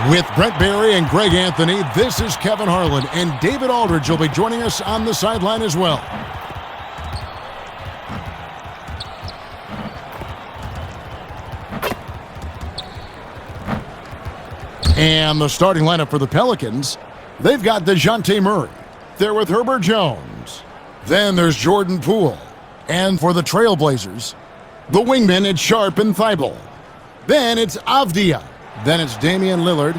With Brent Barry and Greg Anthony, this is Kevin Harlan, and David Aldridge will be joining us on the sideline as well. And the starting lineup for the Pelicans, they've got DeJounte Murray. They're with Herbert Jones. Then there's Jordan Poole. And for the Trailblazers, the wingmen, it's Sharp and Thibault. Then it's Avdia. Then it's Damian Lillard.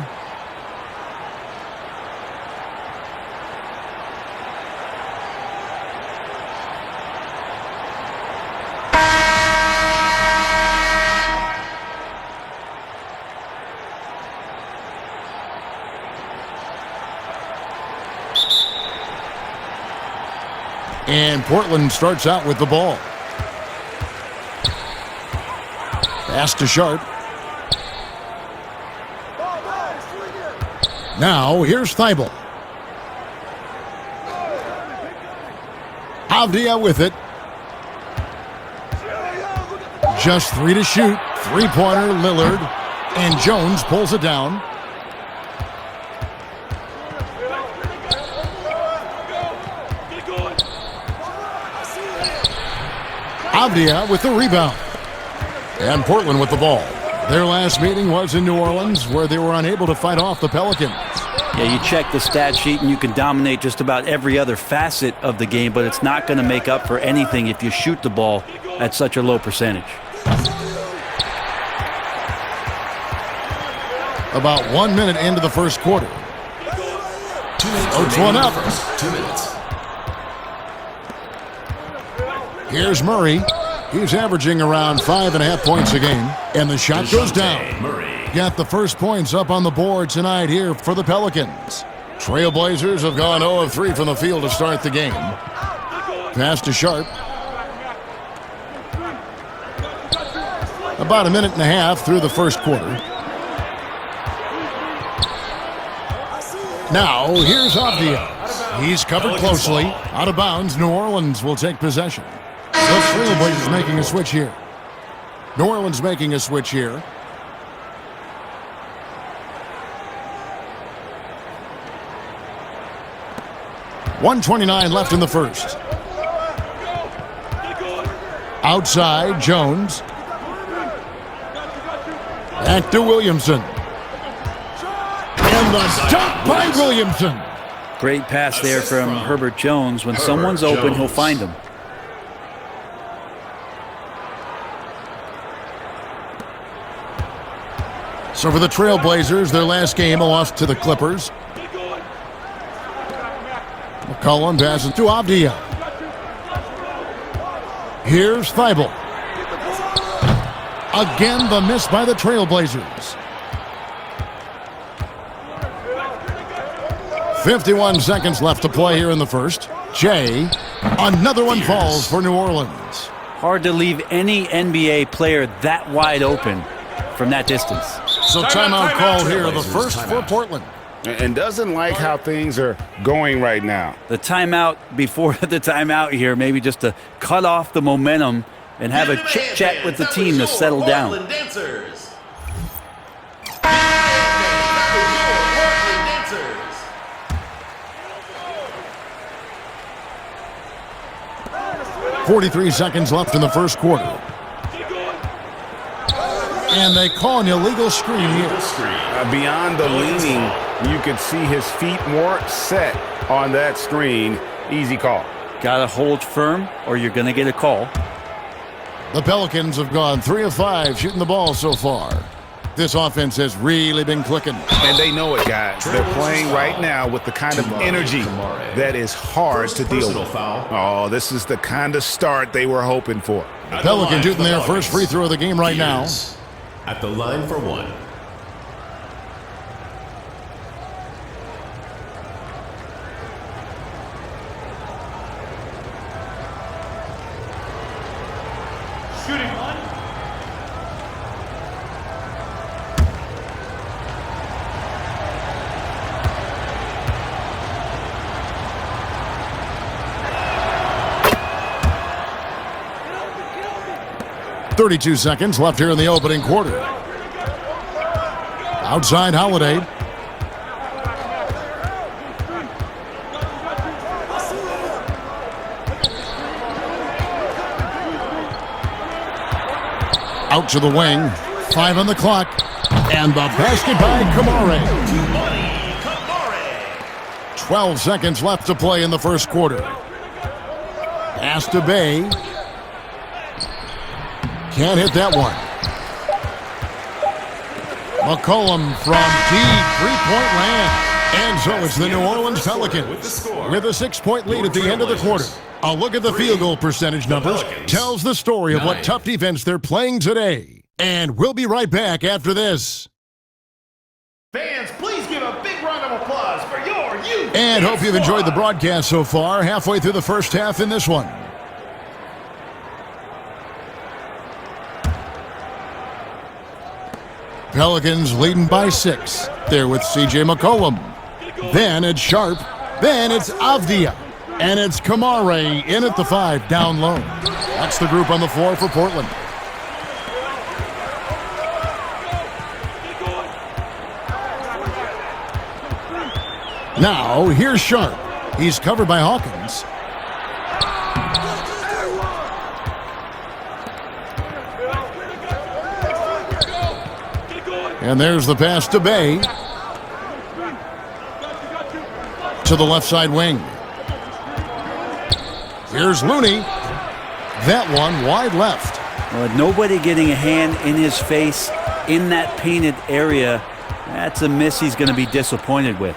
And Portland starts out with the ball. Pass to Sharp. Now, here's Thibault. Avdia with it. Just 3 to shoot. Three-pointer, Lillard. And Jones pulls it down. Avdia with the rebound. And Portland with the ball. Their last meeting was in New Orleans, where they were unable to fight off the Pelicans. Yeah, you check the stat sheet and you can dominate just about every other facet of the game, but it's not going to make up for anything if you shoot the ball at such a low percentage. About 1 minute into the first quarter. 2 minutes. Oaks one up. 2 minutes. Here's Murray. He's averaging around 5.5 points a game. And the shot goes down. Murray. Got the first points up on the board tonight here for the Pelicans. Trailblazers have gone 0 of 3 from the field to start the game. Pass to Sharp. About a minute and a half through the first quarter. Now, here's Avdia. He's covered closely. Out of bounds, New Orleans will take possession. The Trailblazers making a switch here. New Orleans making a switch here. .129 left in the first. Outside, Jones. Back to Williamson. And the dunk by Williamson. Great pass there from Herbert Jones. When someone's open, he'll find him. So for the Trailblazers, their last game, a loss to the Clippers. McCollum passes to Avdia. Here's Thibault. Again, the miss by the Trailblazers. 51 seconds left to play here in the first. Jay, another one falls for New Orleans. Hard to leave any NBA player that wide open from that distance. So timeout called here, the first for Portland. And doesn't like how things are going right now. The timeout before the timeout here, maybe just to cut off the momentum and have a chit-chat with the team to settle down. Orleans Dancers. 43 seconds left in the first quarter. And they call an illegal screen here. Beyond the leaning, you could see his feet more set on that screen. Easy call. Got to hold firm or you're going to get a call. The Pelicans have gone 3 of 5 shooting the ball so far. This offense has really been clicking. And they know it, guys. They're playing right now with the kind of energy that is hard to deal with. Oh, this is the kind of start they were hoping for. The Pelicans shooting their first free throw of the game right now. At the line for one. Shooting one. Get open. 32 seconds left here in the opening quarter. Outside Holiday. Out to the wing. 5 on the clock. And the basket by Kamare. 12 seconds left to play in the first quarter. Pass to Bay. Can't hit that one. McCollum from deep three-point land. And so it's the New Orleans Pelicans with a 6-point lead at the end of the quarter. A look at the field goal percentage numbers tells the story of what tough defense they're playing today. And we'll be right back after this. Fans, please give a big round of applause for your youth. And hope you've enjoyed the broadcast so far. Halfway through the first half in this one. Pelicans leading by 6. There with C.J. McCollum. Then it's Sharp. Then it's Avdia. And it's Kamare in at the 5 down low. That's the group on the floor for Portland. Now, here's Sharp. He's covered by Hawkins. And there's the pass to Bay. To the left side wing. Here's Looney. That one wide left. Well, nobody getting a hand in his face in that painted area. That's a miss he's going to be disappointed with.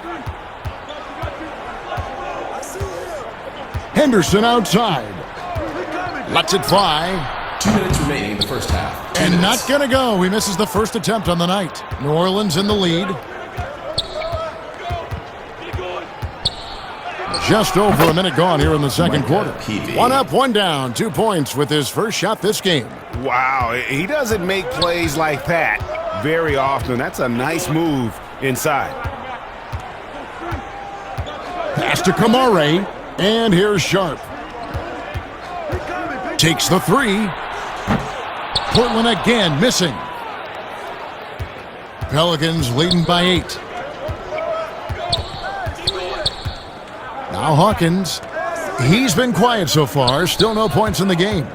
Henderson outside. Lets it fly. 2 minutes remaining in the first half. And not going to go. He misses the first attempt on the night. New Orleans in the lead. Just over a minute gone here in the second quarter. 1 up, 1 down. 2 points with his first shot this game. Wow, he doesn't make plays like that very often. That's a nice move inside. Pass to Kamare. And here's Sharp. Takes the 3. Portland again missing. Pelicans leading by 8. Now Hawkins. He's been quiet so far. Still no points in the game.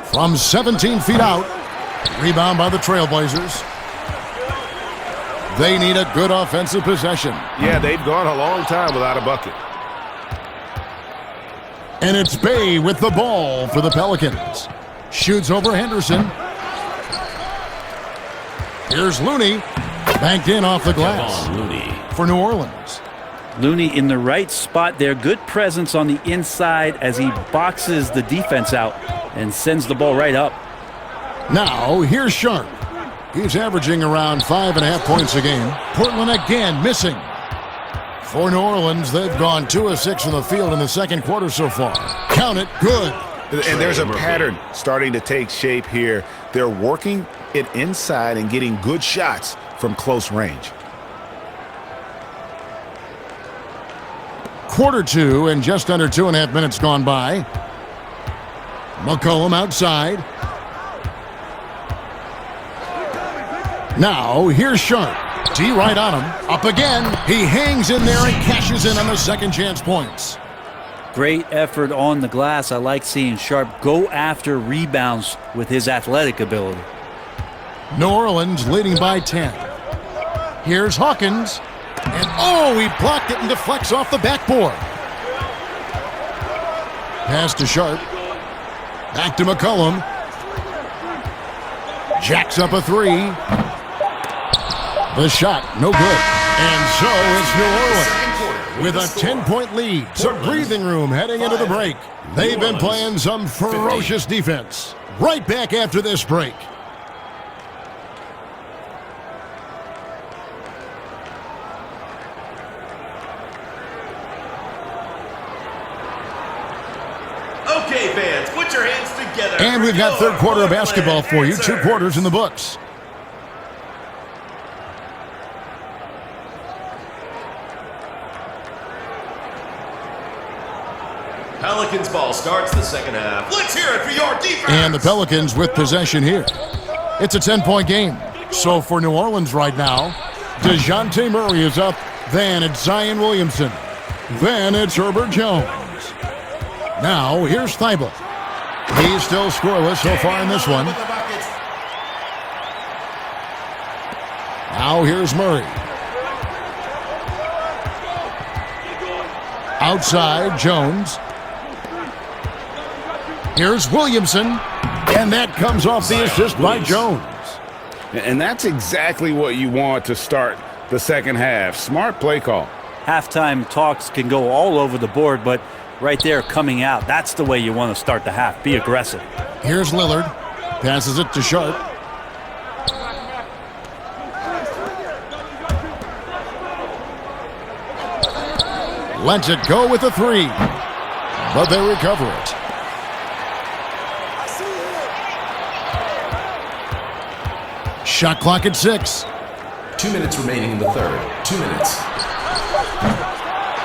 From 17 feet out. Rebound by the Trailblazers. They need a good offensive possession. Yeah, they've gone a long time without a bucket. And it's Bay with the ball for the Pelicans. Shoots over Henderson. Here's Looney. Banked in off the glass for New Orleans. Looney in the right spot there. Good presence on the inside as he boxes the defense out and sends the ball right up. Now, here's Sharp. He's averaging around 5.5 points a game. Portland again missing. For New Orleans, they've gone 2 of 6 from the field in the second quarter so far. Count it, good. And there's a pattern starting to take shape here. They're working it inside and getting good shots from close range. Quarter 2 and just under 2.5 minutes gone by. McCollum outside. Now, here's Sharp. D right on him. Up again. He hangs in there and cashes in on the second chance points. Great effort on the glass. I like seeing Sharp go after rebounds with his athletic ability. New Orleans leading by 10. Here's Hawkins. And he blocked it and deflects off the backboard. Pass to Sharp. Back to McCollum. Jacks up a 3. The shot, no good. And so it's New Orleans with a 10-point lead. Some breathing room heading into the break. They've been playing some ferocious defense. Right back after this break. Okay, fans, put your hands together. And we've got third quarter of basketball for you. 2 quarters in the books. Pelicans ball starts the second half. Let's hear it for your defense. And the Pelicans with possession here. It's a 10-point game. So for New Orleans right now, DeJounte Murray is up. Then it's Zion Williamson. Then it's Herbert Jones. Now here's Thibault. He's still scoreless so far in this one. Now here's Murray. Outside, Jones. Here's Williamson. And that comes off the assist by Jones. And that's exactly what you want to start the second half. Smart play call. Halftime talks can go all over the board, but right there coming out, that's the way you want to start the half. Be aggressive. Here's Lillard. Passes it to Sharp. Lets it go with a three. But they recover it. Shot clock at 6. 2 minutes remaining in the third. 2 minutes.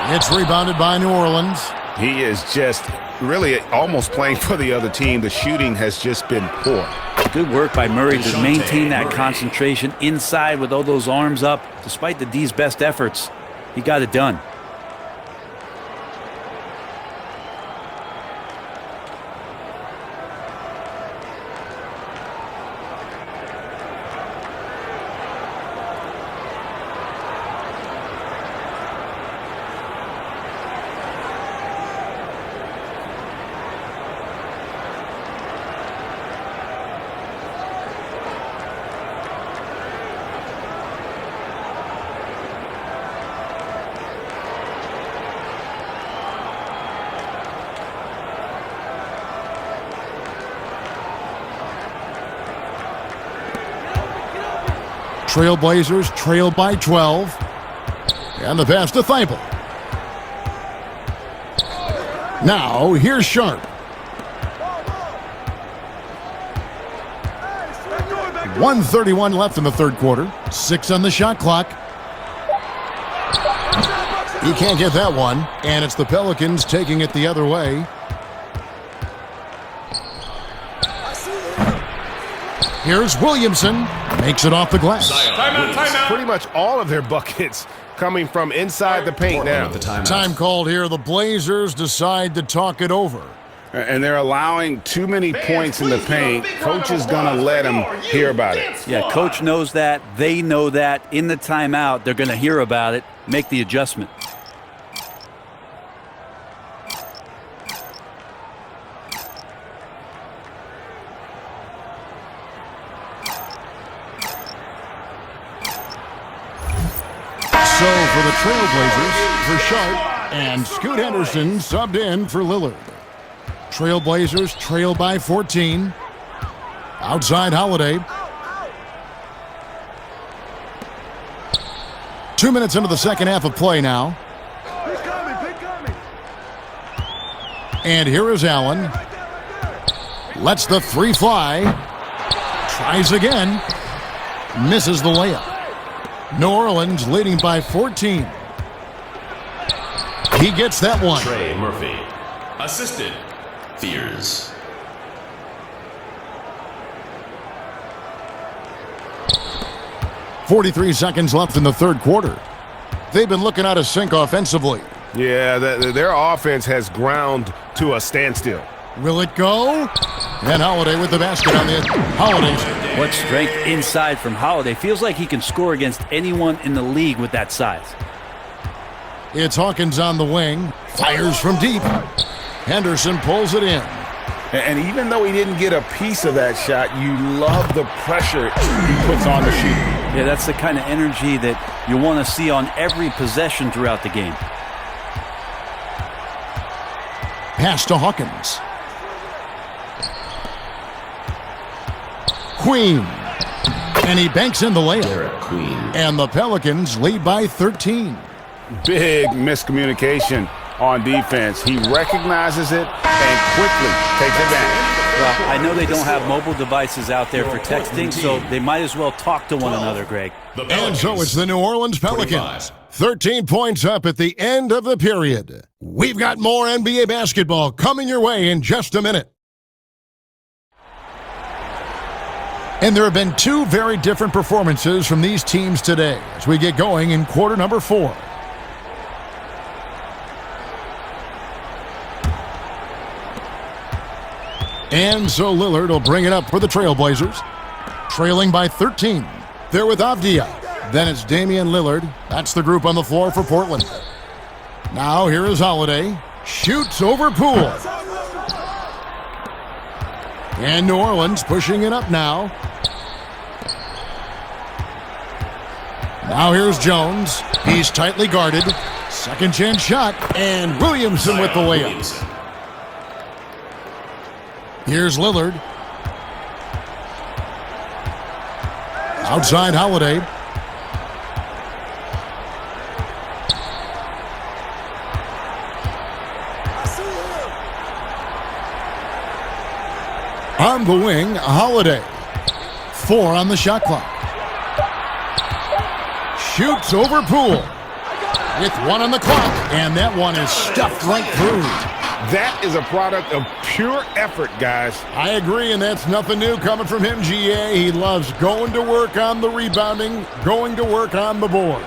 It's rebounded by New Orleans. He is just really almost playing for the other team. The shooting has just been poor. Good work by Murray to maintain that concentration inside with all those arms up. Despite the D's best efforts, he got it done. Trailblazers trail by 12. And the pass to Thibault. Now, here's Sharp. 1:31 left in the third quarter. 6 on the shot clock. He can't get that one, and it's the Pelicans taking it the other way. Here's Williamson. Makes it off the glass. Timeout. Pretty much all of their buckets coming from inside the paint now. Time called here. The Blazers decide to talk it over. And they're allowing too many points in the paint. Coach is going to let them hear about it. Yeah, coach knows that. They know that. In the timeout, they're going to hear about it, make the adjustment. So for the Trailblazers, for Sharp, and Scoot Henderson subbed in for Lillard. Trailblazers trail by 14. Outside Holiday. 2 minutes into the second half of play now. And here is Allen. Lets the three fly. Tries again. Misses the layup. New Orleans leading by 14. He gets that one. Trey Murphy. Assisted. Fears. .43 seconds left in the third quarter. They've been looking out of sync offensively. Yeah, their offense has ground to a standstill. Will it go? And Holiday with the basket on the Holiday. What strength inside from Holiday. Feels like he can score against anyone in the league with that size. It's Hawkins on the wing. Fires from deep. Henderson pulls it in. And even though he didn't get a piece of that shot, you love the pressure he puts on the shooter. Yeah, that's the kind of energy that you want to see on every possession throughout the game. Pass to Hawkins. Queen. And he banks in the layup. Queen. And the Pelicans lead by 13. Big miscommunication on defense. He recognizes it and quickly takes advantage. Well, I know they don't have mobile devices out there for texting, so they might as well talk to one another, Greg. And so it's the New Orleans Pelicans. 13 points up at the end of the period. We've got more NBA basketball coming your way in just a minute. And there have been two very different performances from these teams today as we get going in quarter number 4. And so Lillard will bring it up for the Trailblazers. Trailing by 13. They're with Avdia. Then it's Damian Lillard. That's the group on the floor for Portland. Now here is Holiday. Shoots over Poole. And New Orleans pushing it up now. Now here's Jones. He's tightly guarded. Second chance shot. And Williamson with the layup. Here's Lillard. Outside Holiday. On the wing, Holiday. 4 on the shot clock. Shoots over Poole. With 1 on the clock. And that one is stuffed right through. That is a product of pure effort, guys. I agree, and that's nothing new coming from him, GA. He loves going to work on the rebounding, going to work on the board.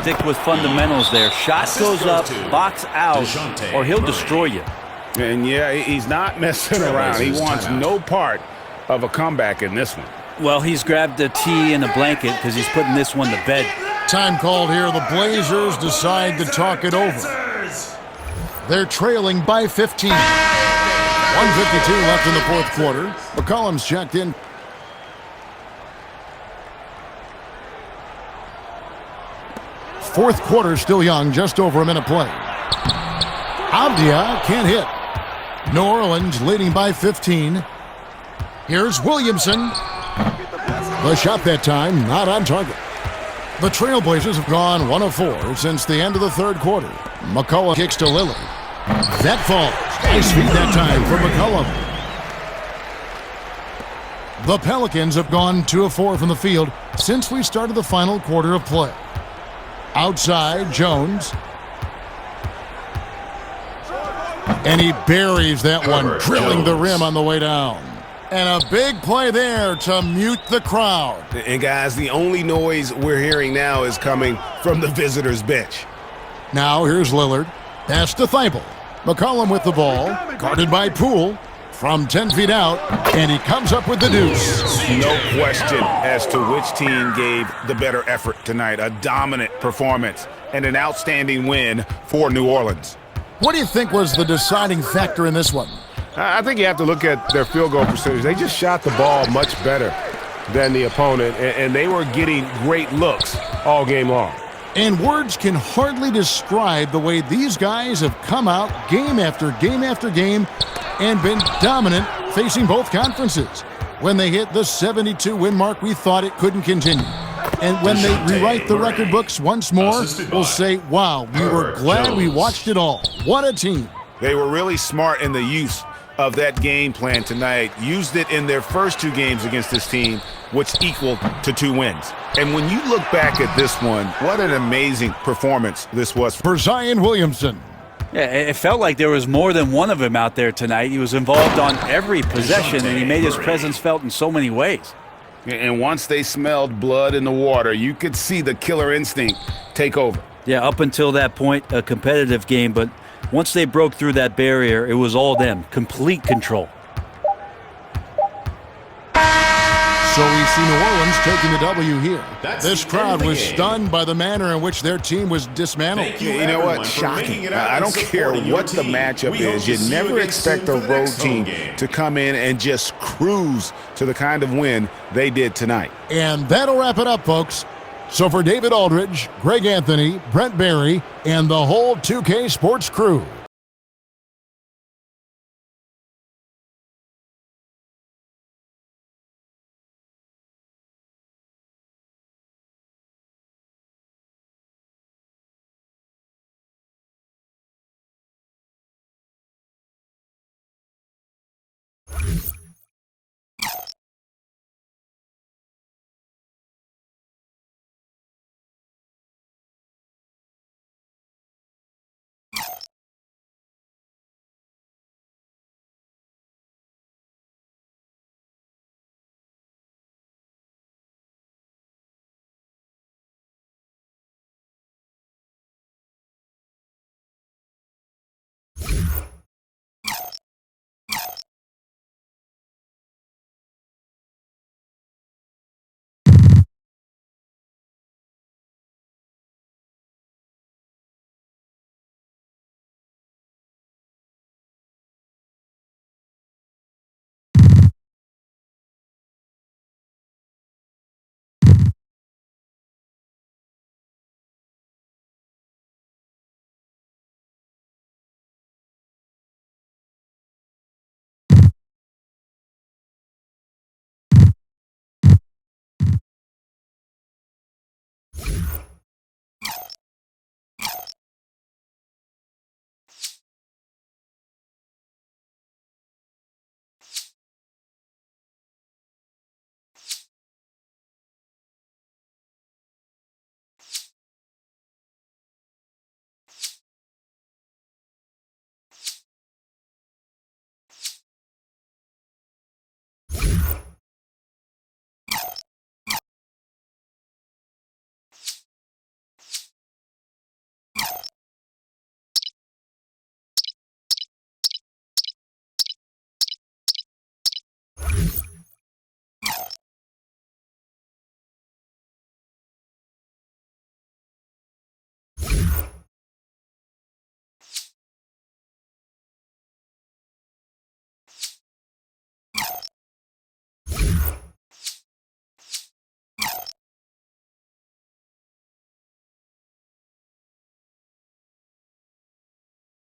Stick with fundamentals there. Shot goes up, box out, or he'll destroy you. And yeah, he's not messing around. He wants no part of a comeback in this one. Well, he's grabbed a tee and a blanket because he's putting this one to bed. Time called here. The Blazers decide to talk it over. They're trailing by 15. 1:52 left in the fourth quarter. McCollum's checked in. Fourth quarter still young, just over a minute play. Avdia can't hit. New Orleans leading by 15. Here's Williamson. The shot that time, not on target. The Trailblazers have gone 1 of 4 since the end of the third quarter. McCollum kicks to Lillard. That falls. Nice feed that time for McCollum. The Pelicans have gone 2 of 4 from the field since we started the final quarter of play. Outside, Jones. And he buries that one, drilling the rim on the way down. And a big play there to mute the crowd. And guys, the only noise we're hearing now is coming from the visitors' bench. Now here's Lillard. Pass to Thibault. McCollum with the ball. Guarded by Poole. From 10 feet out. And he comes up with the deuce. No question as to which team gave the better effort tonight. A dominant performance and an outstanding win for New Orleans. What do you think was the deciding factor in this one? I think you have to look at their field goal percentage. They just shot the ball much better than the opponent, and they were getting great looks all game long. And words can hardly describe the way these guys have come out game after game after game and been dominant facing both conferences. When they hit the 72-win mark, we thought it couldn't continue. And when they rewrite the record books once more, we'll say, wow, we were glad we watched it all. What a team. They were really smart in the use of that game plan tonight. Used it in their first 2 games against this team, which equaled to 2 wins. And when you look back at this one, what an amazing performance this was for Zion Williamson. Yeah, it felt like there was more than one of him out there tonight. He was involved on every possession, and he made his presence felt in so many ways. And once they smelled blood in the water, you could see the killer instinct take over. Yeah, up until that point, a competitive game, but once they broke through that barrier, it was all them. Complete control. So we see New Orleans taking the W here. That's This the crowd end of the was game. stunned by the manner in which their team was dismantled. Thank you, You know what? everyone, for Shocking. making it out I and don't care supporting your what the team. matchup We hope is. to You see never again expect soon a for the road next team home game. to come in and just cruise to the kind of win they did tonight. And that'll wrap it up, folks. So for David Aldridge, Greg Anthony, Brent Barry, and the whole 2K Sports crew,